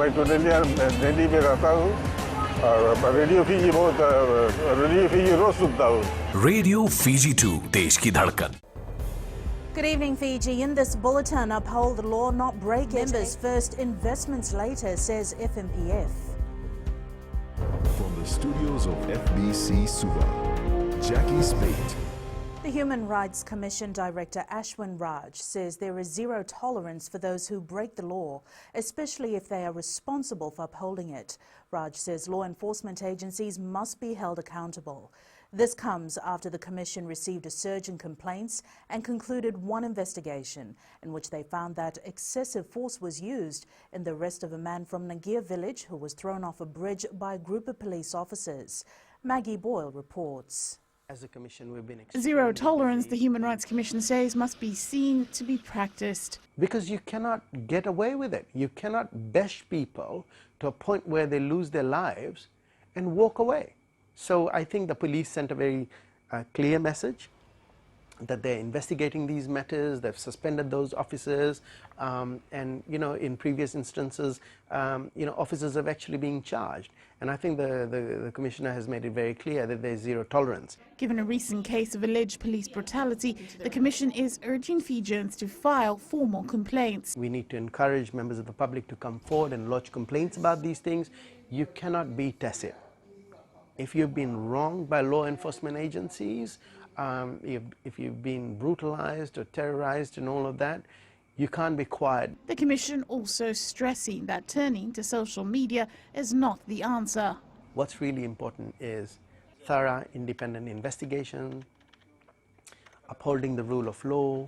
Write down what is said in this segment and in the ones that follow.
baik tu dia jadi beratahu radio Fiji बहुत radio Fiji रोज सुनता हूँ रेडियो फीजी 2 देश की धड़कन. Good evening, Fiji. In this bulletin, uphold the law, not break it. Members first, investments later, says FNPF. From the studios of FBC Suva, Jackie Spate. The Human Rights Commission Director Ashwin Raj says there is zero tolerance for those who break the law, especially if they are responsible for upholding it. Raj says law enforcement agencies must be held accountable. This comes after the Commission received a surge in complaints and concluded one investigation in which they found that excessive force was used in the arrest of a man from Nagir village who was thrown off a bridge by a group of police officers. Maggie Boyle reports. As a commission, we've been zero tolerance, the Human Rights Commission says, must be seen to be practiced. Because you cannot get away with it. You cannot bash people to a point where they lose their lives and walk away. So I think the police sent a very clear message that they're investigating these matters, they've suspended those officers, and in previous instances, officers have actually been charged. And I think the Commissioner has made it very clear that there's zero tolerance. Given a recent case of alleged police brutality, the Commission is urging Fijians to file formal complaints. We need to encourage members of the public to come forward and lodge complaints about these things. You cannot be tacit. If you've been wronged by law enforcement agencies, if you've been brutalized or terrorized and all of that, you can't be quiet. The Commission also stressing that turning to social media is not the answer. What's really important is thorough, independent investigation, upholding the rule of law,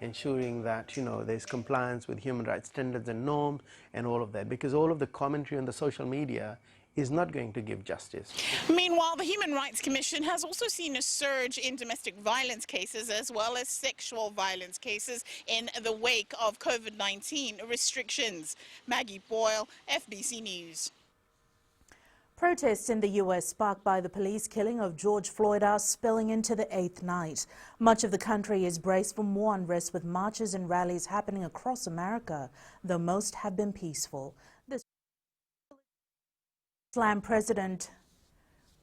ensuring that there's compliance with human rights standards and norms and all of that, because all of the commentary on the social media is not going to give justice. Meanwhile, the Human Rights Commission has also seen a surge in domestic violence cases as well as sexual violence cases in the wake of COVID-19 restrictions. Maggie Boyle, FBC News. Protests in the U.S. sparked by the police killing of George Floyd are spilling into the 8th night. Much of the country is braced for more unrest with marches and rallies happening across America, though most have been peaceful.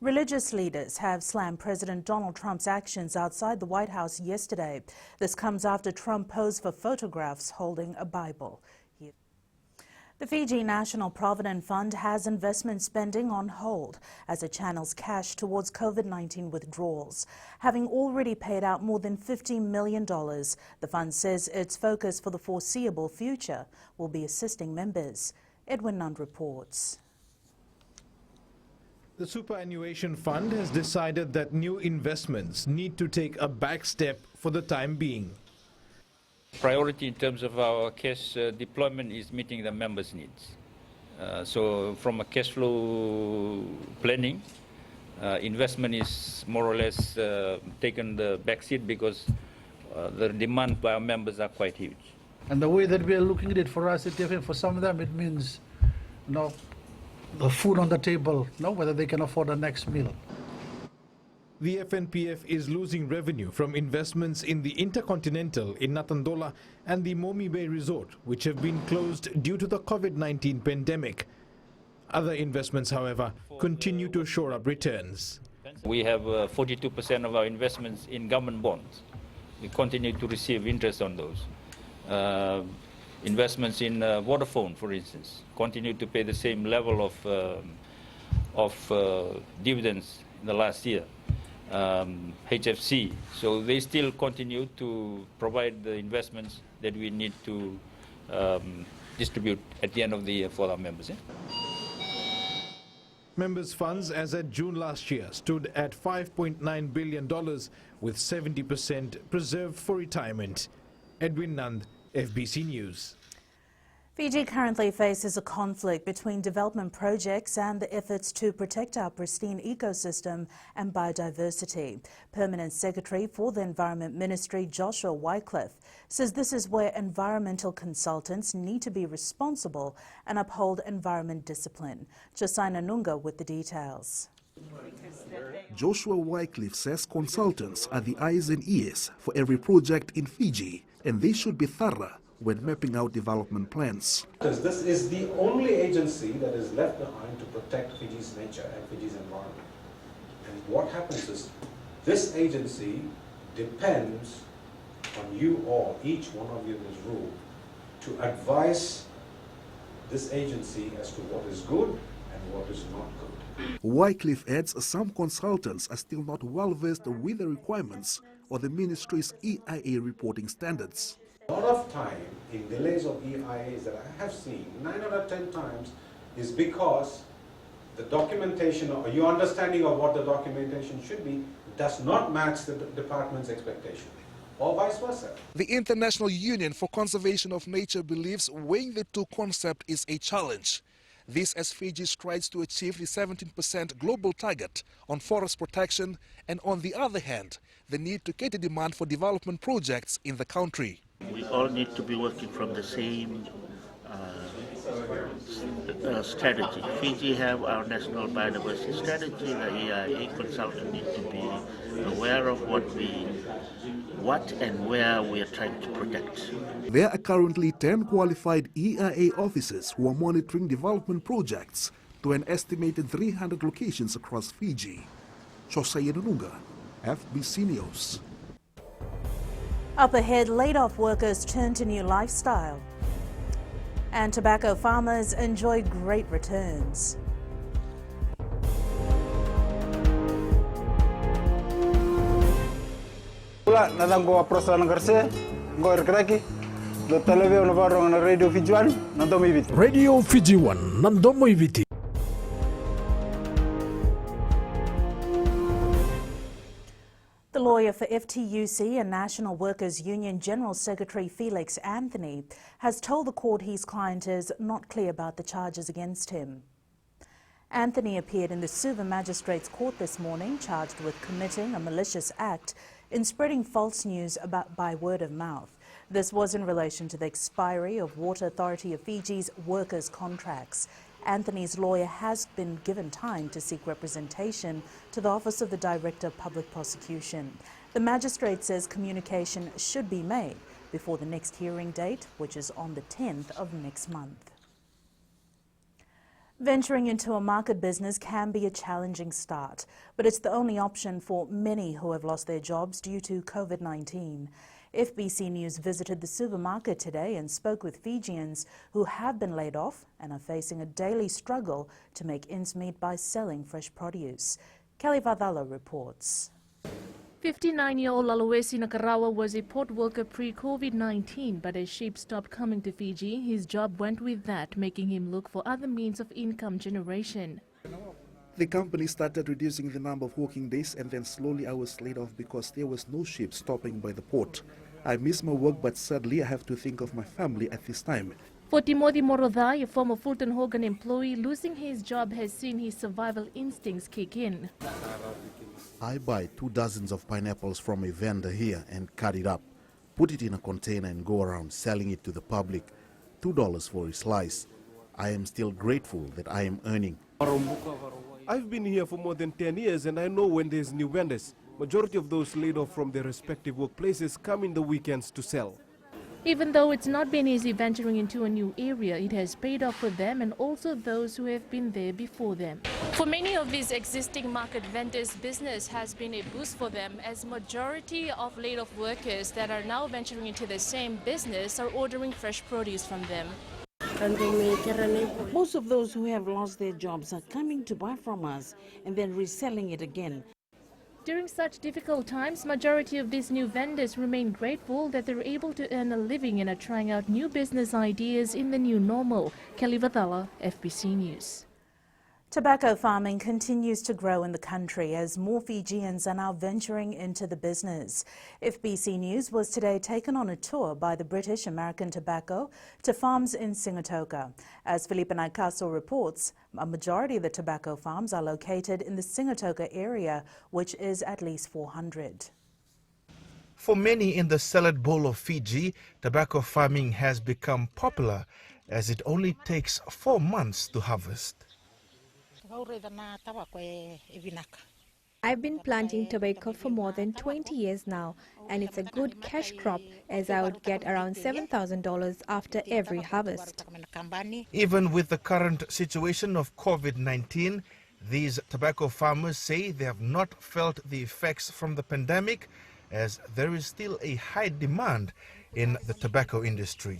Religious leaders have slammed President Donald Trump's actions outside the White House yesterday. This comes after Trump posed for photographs holding a Bible. The Fiji National Provident Fund has investment spending on hold as it channels cash towards COVID-19 withdrawals. Having already paid out more than $50 million, the fund says its focus for the foreseeable future will be assisting members. Edwin Nund reports. The Superannuation Fund has decided that new investments need to take a back step for the time being. Priority in terms of our cash deployment is meeting the members' needs. So from a cash flow planning, investment is more or less taken the back seat because the demand by our members are quite huge. And the way that we are looking at it, for us, for some of them, it means the food on the table, whether they can afford the next meal. The FNPF is losing revenue from investments in the Intercontinental in Natandola and the Momi Bay Resort, which have been closed due to the COVID-19 pandemic. Other investments, however, continue to shore up returns. We have 42% of our investments in government bonds. We continue to receive interest on those. Investments in Vodafone, for instance, continue to pay the same level of dividends in the last year. HFC, so they still continue to provide the investments that we need to distribute at the end of the year for our members. Members' funds as at June last year stood at $5.9 billion, with 70% preserved for retirement. Edwin Nund, FBC News. Fiji currently faces a conflict between development projects and the efforts to protect our pristine ecosystem and biodiversity. Permanent Secretary for the Environment Ministry, Joshua Wycliffe, says this is where environmental consultants need to be responsible and uphold environment discipline. Josaina Nunga with the details. Joshua Wycliffe says consultants are the eyes and ears for every project in Fiji, and they should be thorough, when mapping out development plans. This is the only agency that is left behind to protect Fiji's nature and Fiji's environment. And what happens is, this agency depends on you all, each one of you in this room, to advise this agency as to what is good and what is not good. Wycliffe adds some consultants are still not well versed with the requirements of the ministry's EIA reporting standards. A lot of time in delays of EIAs that I have seen, 9 out of 10 times, is because the documentation or your understanding of what the documentation should be does not match the department's expectation, or vice versa. The International Union for Conservation of Nature believes weighing the two concepts is a challenge. This as Fiji strives to achieve the 17% global target on forest protection, and on the other hand, the need to cater demand for development projects in the country. We all need to be working from the same strategy. Fiji have our national biodiversity strategy. The EIA consultant need to be aware of what and where we are trying to protect. There are currently 10 qualified EIA officers who are monitoring development projects to an estimated 300 locations across Fiji. Jose Nunga, FBC News. Up ahead, laid-off workers turn to new lifestyle. And tobacco farmers enjoy great returns. Radio Fiji 1 Nandomo Iviti. The lawyer for FTUC and National Workers Union General Secretary Felix Anthony has told the court his client is not clear about the charges against him. Anthony appeared in the Suva Magistrates Court this morning, charged with committing a malicious act in spreading false news by word of mouth. This was in relation to the expiry of Water Authority of Fiji's workers' contracts. Anthony's lawyer has been given time to seek representation to the Office of the Director of Public Prosecution. The magistrate says communication should be made before the next hearing date, which is on the 10th of next month. Venturing into a market business can be a challenging start, but it's the only option for many who have lost their jobs due to COVID-19. FBC News visited the supermarket today and spoke with Fijians who have been laid off and are facing a daily struggle to make ends meet by selling fresh produce. Kelly Vadala reports. 59-year-old Walesi Nakarawa was a port worker pre-COVID-19, but as sheep stopped coming to Fiji, his job went with that, making him look for other means of income generation. The company started reducing the number of working days, and then slowly I was laid off because there was no ship stopping by the port. I miss my work, but sadly I have to think of my family at this time. For Timothy Morodha, a former Fulton Hogan employee, losing his job has seen his survival instincts kick in. I buy 2 dozens of pineapples from a vendor here and cut it up, put it in a container and go around selling it to the public. $2 for a slice. I am still grateful that I am earning. I've been here for more than 10 years and I know when there's new vendors. Majority of those laid off from their respective workplaces come in the weekends to sell. Even though it's not been easy venturing into a new area, it has paid off for them and also those who have been there before them. For many of these existing market vendors, business has been a boost for them, as majority of laid-off workers that are now venturing into the same business are ordering fresh produce from them. Most of those who have lost their jobs are coming to buy from us and then reselling it again. During such difficult times, majority of these new vendors remain grateful that they're able to earn a living and are trying out new business ideas in the new normal. Kelly Vadala, FBC News. Tobacco farming continues to grow in the country as more Fijians are now venturing into the business. FBC News was today taken on a tour by the British American Tobacco to farms in Singatoka. As Felipe Naikaso reports, a majority of the tobacco farms are located in the Singatoka area, which is at least 400. For many in the salad bowl of Fiji, tobacco farming has become popular as it only takes 4 months to harvest. I've been planting tobacco for more than 20 years now, and it's a good cash crop as I would get around $7,000 after every harvest. Even with the current situation of COVID-19, these tobacco farmers say they have not felt the effects from the pandemic, as there is still a high demand in the tobacco industry.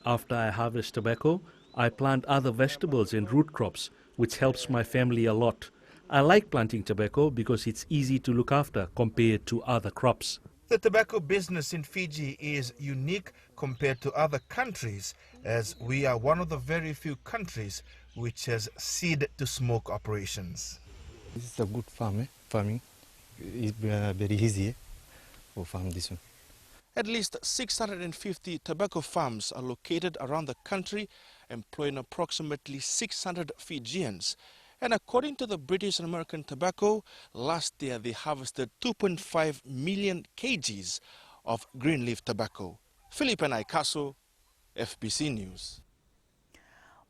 After I harvest tobacco, I plant other vegetables and root crops, which helps my family a lot. I like planting tobacco because it's easy to look after compared to other crops. The tobacco business in Fiji is unique compared to other countries, as we are one of the very few countries which has seed-to-smoke operations. This is a good farming. It's very easy for farm this one. At least 650 tobacco farms are located around the country, employing approximately 600 Fijians. And according to the British and American Tobacco, last year they harvested 2.5 million kgs of green leaf tobacco. Philip and Ikaso, FBC News.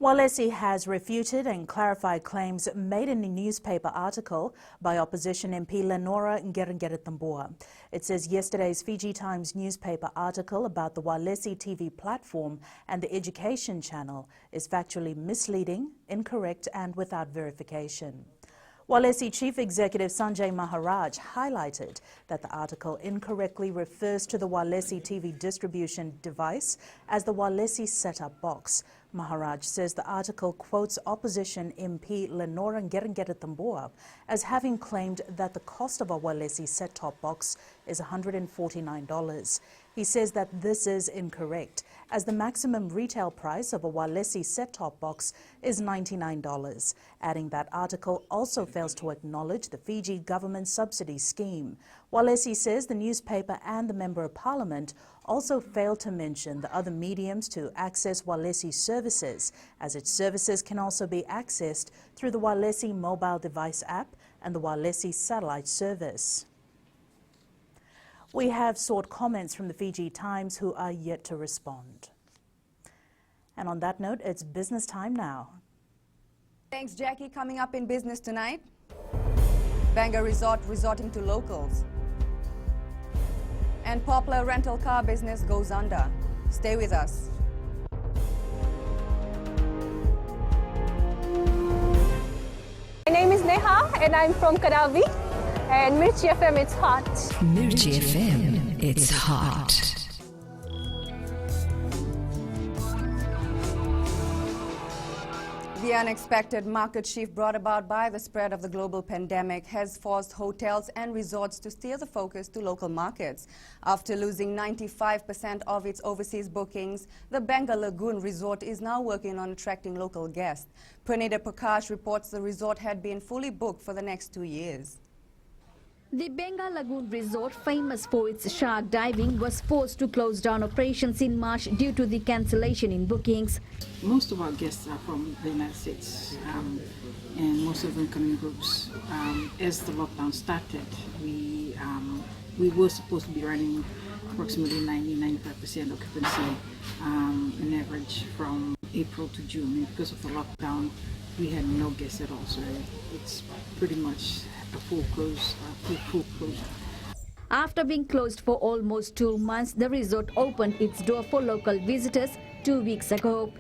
Walesi has refuted and clarified claims made in a newspaper article by opposition MP Lenora Ngerengere-Tambua. It says yesterday's Fiji Times newspaper article about the Walesi TV platform and the education channel is factually misleading, incorrect and without verification. Walesi Chief Executive Sanjay Maharaj highlighted that the article incorrectly refers to the Walesi TV distribution device as the Walesi set-up box. Maharaj says the article quotes opposition MP Lenora Ngerengere-Tambua as having claimed that the cost of a Walesi set-top box is $149. He says that this is incorrect, as the maximum retail price of a Walesi set-top box is $99, adding that article also fails to acknowledge the Fiji government subsidy scheme. Walesi says the newspaper and the Member of Parliament also failed to mention the other mediums to access Walesi services, as its services can also be accessed through the Walesi mobile device app and the Walesi satellite service. We have sought comments from the Fiji Times, who are yet to respond. And on that note, it's business time now. Thanks, Jackie. Coming up in business tonight, Banga Resort resorting to locals. And popular rental car business goes under. Stay with us. My name is Neha and I'm from Kadavi. And Mirchi FM, it's hot. Mirchi FM, it's hot. The unexpected market shift brought about by the spread of the global pandemic has forced hotels and resorts to steer the focus to local markets. After losing 95% of its overseas bookings, the Banga Lagoon Resort is now working on attracting local guests. Pranita Prakash reports the resort had been fully booked for the next 2 years. The Banga Lagoon Resort, famous for its shark diving, was forced to close down operations in March due to the cancellation in bookings. Most of our guests are from the United States, and most of them come in groups. As the lockdown started, we were supposed to be running approximately 90-95% occupancy on average from April to June. And because of the lockdown, we had no guests at all, so it's pretty much a full closure. After being closed for almost 2 months, the resort opened its door for local visitors 2 weeks ago.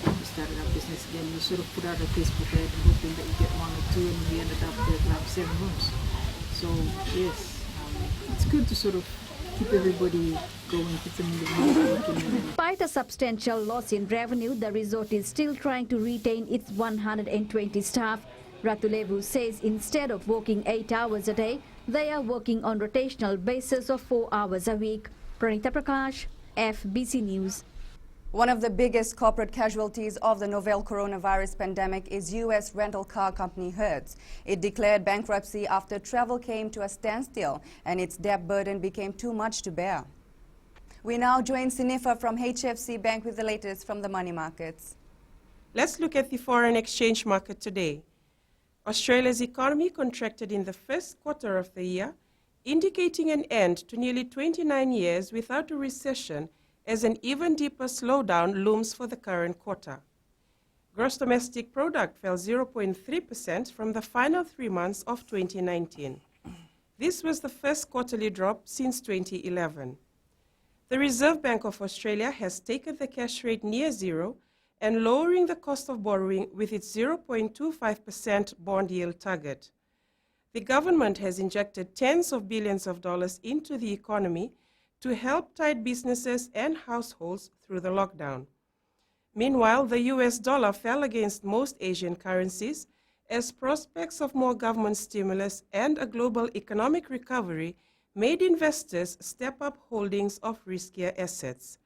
We started our business again. We sort of put out a Facebook ad hoping that we get 1 or 2, and we ended up with 7 rooms. So yes, it's good to sort of keep everybody going. Despite a substantial loss in revenue, the resort is still trying to retain its 120 staff. Ratulevu says instead of working 8 hours a day, they are working on rotational basis of 4 hours a week. Pranita Prakash, FBC News. One of the biggest corporate casualties of the novel coronavirus pandemic is U.S. rental car company Hertz. It declared bankruptcy after travel came to a standstill and its debt burden became too much to bear. We now join Sinifa from HFC Bank with the latest from the money markets. Let's look at the foreign exchange market today. Australia's economy contracted in the first quarter of the year, indicating an end to nearly 29 years without a recession, as an even deeper slowdown looms for the current quarter. Gross domestic product fell 0.3% from the final 3 months of 2019. This was the first quarterly drop since 2011. The Reserve Bank of Australia has taken the cash rate near zero and lowering the cost of borrowing with its 0.25% bond yield target. The government has injected tens of billions of dollars into the economy to help tight businesses and households through the lockdown. Meanwhile, the US dollar fell against most Asian currencies as prospects of more government stimulus and a global economic recovery made investors step up holdings of riskier assets.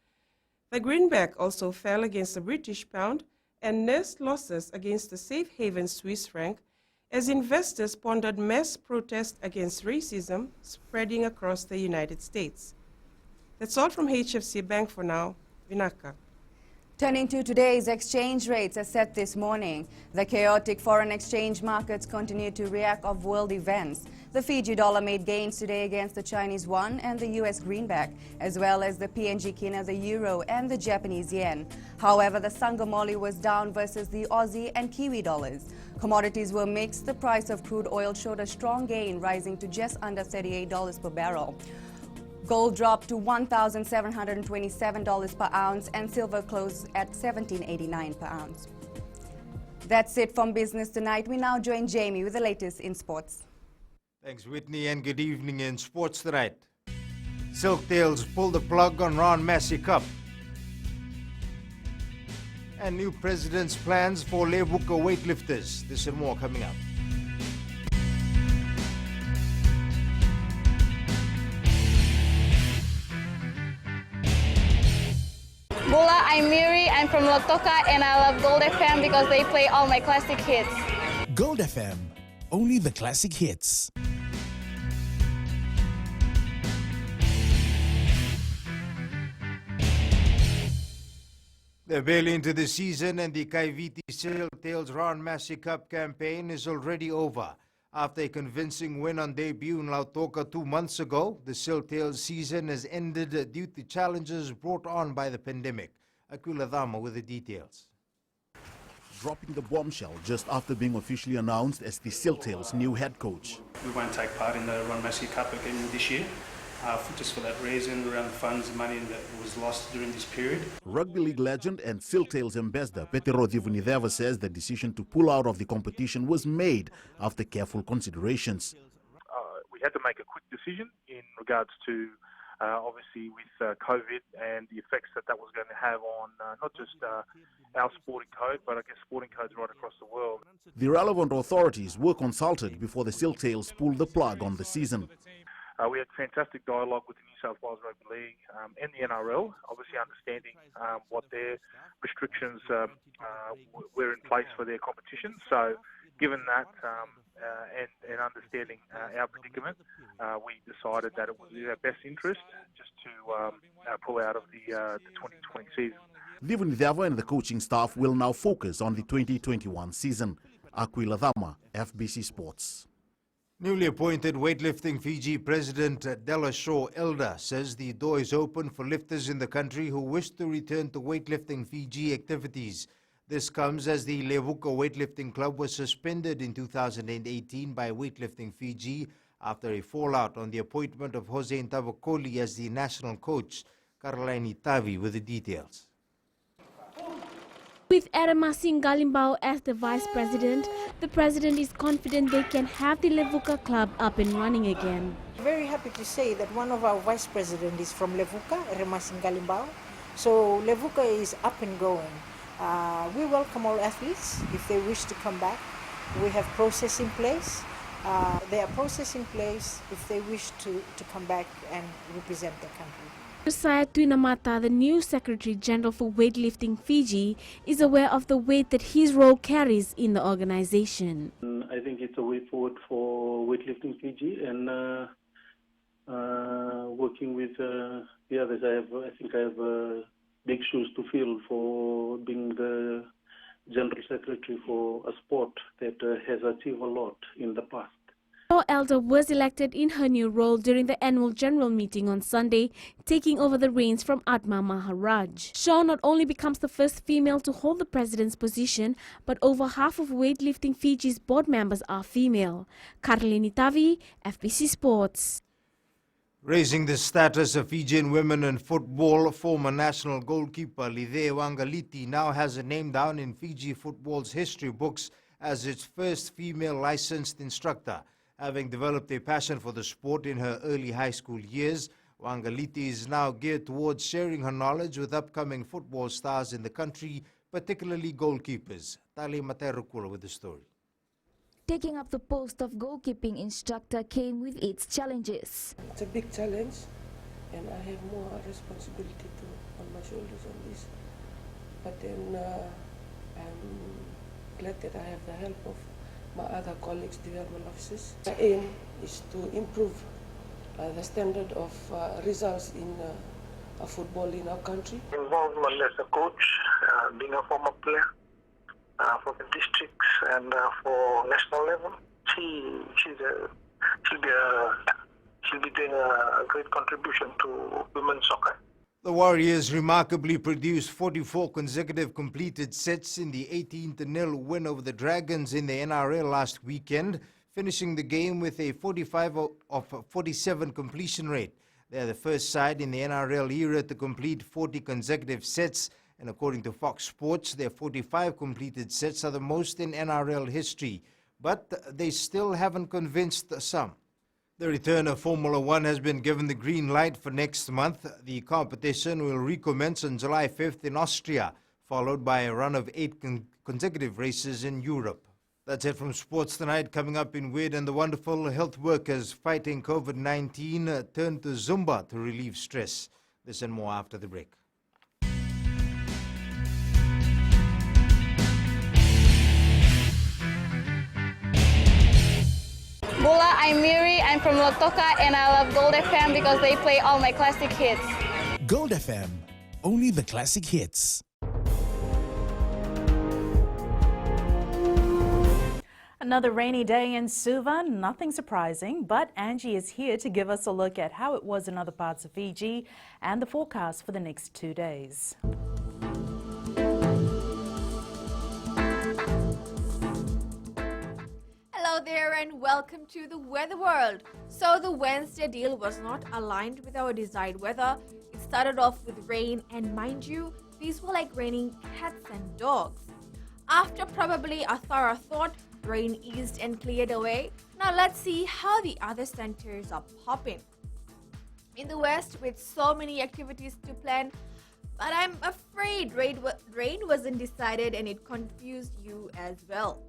The greenback also fell against the British pound and nursed losses against the safe haven Swiss franc as investors pondered mass protests against racism spreading across the United States. That's all from HFC Bank for now. Vinaka. Turning to today's exchange rates as set this morning, the chaotic foreign exchange markets continue to react of world events. The Fiji dollar made gains today against the Chinese yuan and the US greenback, as well as the PNG kina, the euro and the Japanese yen. However, the Sangomoli was down versus the Aussie and Kiwi dollars. Commodities were mixed. The price of crude oil showed a strong gain, rising to just under $38 per barrel. Gold dropped to $1,727 per ounce and silver closed at $1,789 per ounce. That's it from Business Tonight. We now join Jamie with the latest in sports. Thanks, Whitney, and good evening in Sports Tonight. Silktails pull the plug on Ron Massey Cup. And new president's plans for Levuka weightlifters. This and more coming up. Bola, I'm Miri, I'm from Lotoka and I love Gold FM because they play all my classic hits. Gold FM, only the classic hits. They're barely into the season and the Kaiviti Silktails Ron Massey Cup campaign is already over. After a convincing win on debut in Lautoka 2 months ago, the Silktails season has ended due to challenges brought on by the pandemic. Aquila Dama with the details. Dropping the bombshell just after being officially announced as the Silktails' new head coach. We won't take part in the Ron Massey Cup again this year. Just for that reason, around the funds, money that was lost during this period. Rugby league legend and Silktails ambassador Petero Divunideva says the decision to pull out of the competition was made after careful considerations. We had to make a quick decision in regards to, obviously, with COVID and the effects that was going to have on not just our sporting code, but I guess sporting codes right across the world. The relevant authorities were consulted before the Silktails pulled the plug on the season. We had fantastic dialogue with the New South Wales Rugby League and the NRL, obviously understanding what their restrictions were in place for their competition. So given that and understanding our predicament, we decided that it was in our best interest just to pull out of the 2020 season. Divunideva and the coaching staff will now focus on the 2021 season. Aquila Dama, FBC Sports. Newly appointed weightlifting Fiji President Della Shaw Elder says the door is open for lifters in the country who wish to return to weightlifting Fiji activities. This comes as the Levuka Weightlifting Club was suspended in 2018 by Weightlifting Fiji after a fallout on the appointment of Jose Ntavakoli as the national coach. Caroline Tavi with the details. With Eremasi Ngalimbao as the vice president, the president is confident they can have the Levuka club up and running again. Very happy to say that one of our vice presidents is from Levuka, Eremasi Ngalimbao. So Levuka is up and going. We welcome all athletes if they wish to come back. We have process in place. There are process in place if they wish to come back and represent their country. Josiah Tuinamata, the new Secretary General for Weightlifting Fiji, is aware of the weight that his role carries in the organization. I think it's a way forward for Weightlifting Fiji and working with the others. I think I have big shoes to fill for being the General Secretary for a sport that has achieved a lot in the past. Shaw Elder was elected in her new role during the annual general meeting on Sunday, taking over the reins from Atma Maharaj. Shaw not only becomes the first female to hold the president's position, but over half of Weightlifting Fiji's board members are female. Karlini Tavi, FBC Sports. Raising the status of Fijian women in football, former national goalkeeper Lidhe Wangaliti now has a name down in Fiji football's history books as its first female licensed instructor. Having developed a passion for the sport in her early high school years, Wangaliti is now geared towards sharing her knowledge with upcoming football stars in the country, particularly goalkeepers. Tali Materukula with the story. Taking up the post of goalkeeping instructor came with its challenges. It's a big challenge, and I have more responsibility on my shoulders on this. But then I'm glad that I have the help of my other colleagues, development officers. My aim is to improve the standard of results in football in our country. Involvement as a coach, being a former player for the districts and for national level. She'll be doing a great contribution to women's soccer. The Warriors remarkably produced 44 consecutive completed sets in the 18-0 win over the Dragons in the NRL last weekend, finishing the game with a 47 completion rate. They are the first side in the NRL era to complete 40 consecutive sets, and according to Fox Sports, their 45 completed sets are the most in NRL history, but they still haven't convinced some. The return of Formula One has been given the green light for next month. The competition will recommence on July 5th in Austria, followed by a run of 8 consecutive races in Europe. That's it from Sports Tonight. Coming up in Weird and the Wonderful, health workers fighting COVID-19 turn to Zumba to relieve stress. This and more after the break. Bula, I'm Miri, I'm from Lotoka, and I love Gold FM because they play all my classic hits. Gold FM, only the classic hits. Another rainy day in Suva, nothing surprising, but Angie is here to give us a look at how it was in other parts of Fiji and the forecast for the next 2 days. Hello there and welcome to the Weather World. So the Wednesday deal was not aligned with our desired weather. It started off with rain, and mind you, these were like raining cats and dogs. After probably a thorough thought, rain eased and cleared away. Now let's see how the other centers are popping. In the west, with so many activities to plan, but I'm afraid rain wasn't decided and it confused you as well.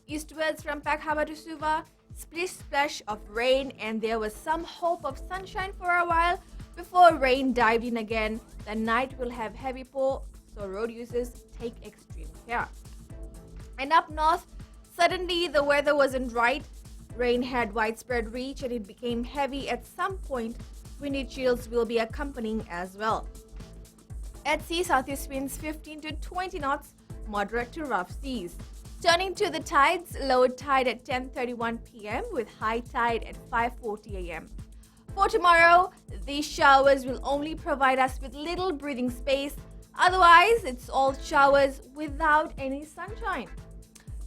Eastwards from Peck Harbor to Suva, splish splash of rain, and there was some hope of sunshine for a while before rain dived in again. The night will have heavy pour, so road users take extreme care. And up north, suddenly the weather wasn't right. Rain had widespread reach and it became heavy at some point. Windy chills will be accompanying as well. At sea, southeast winds 15 to 20 knots, moderate to rough seas. Turning to the tides, low tide at 10:31 p.m. with high tide at 5:40 a.m. For tomorrow, these showers will only provide us with little breathing space. Otherwise, it's all showers without any sunshine.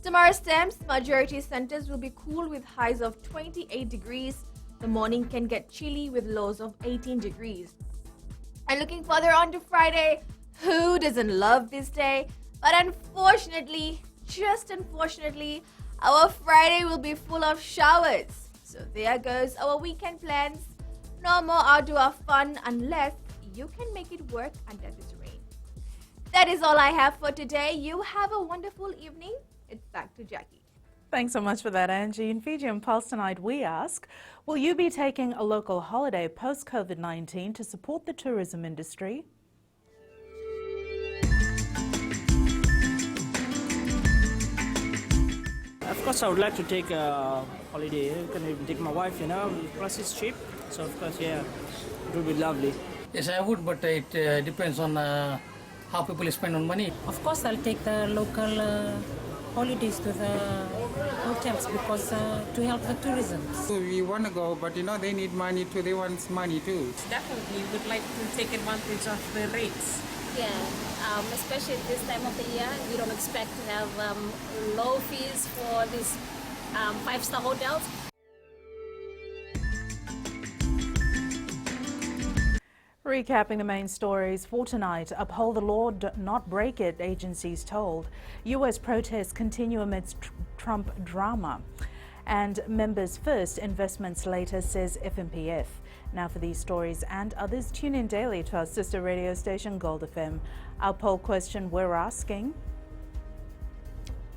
Tomorrow's temps, majority centers will be cool with highs of 28 degrees. The morning can get chilly with lows of 18 degrees. And looking further on to Friday, who doesn't love this day? But unfortunately, just unfortunately, our Friday will be full of showers. So there goes our weekend plans. No more outdoor fun unless you can make it work under this rain. That is all I have for today. You have a wonderful evening. It's back to Jackie. Thanks so much for that, Angie. In Fiji and Pulse tonight, we ask, will you be taking a local holiday post-COVID-19 to support the tourism industry? Of course, I would like to take a holiday. I can even take my wife, plus it's cheap. So, of course, yeah, it would be lovely. Yes, I would, but it depends on how people spend on money. Of course, I'll take the local holidays to the hotels because to help the tourism. So we want to go, but they need money too. They want money too. Definitely, would like to take advantage of the rates. Yeah, especially at this time of the year, we don't expect to have low fees for these 5-star hotels. Recapping the main stories for tonight, uphold the law, not break it, agencies told. U.S. protests continue amidst Trump drama. And members first, investments later, says FNPF. Now for these stories and others, tune in daily to our sister radio station Gold FM. Our poll question we're asking: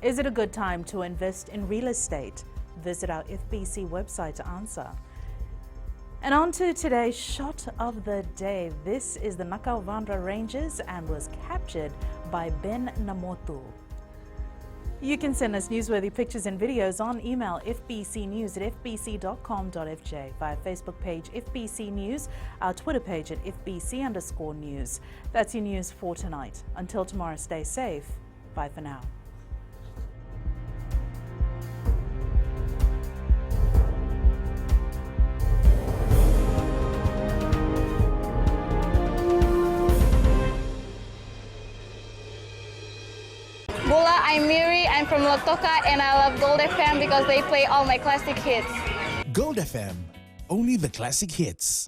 is it a good time to invest in real estate? Visit our FBC website to answer. And on to today's shot of the day. This is the Nakauwandra Ranges and was captured by Ben Namotu. You can send us newsworthy pictures and videos on email fbcnews@fbc.com.fj, via Facebook page FBC News, our Twitter page at FBC_news. That's your news for tonight. Until tomorrow, stay safe. Bye for now. Bula, I'm Miri, I'm from Lotoka, and I love Gold FM because they play all my classic hits. Gold FM, only the classic hits.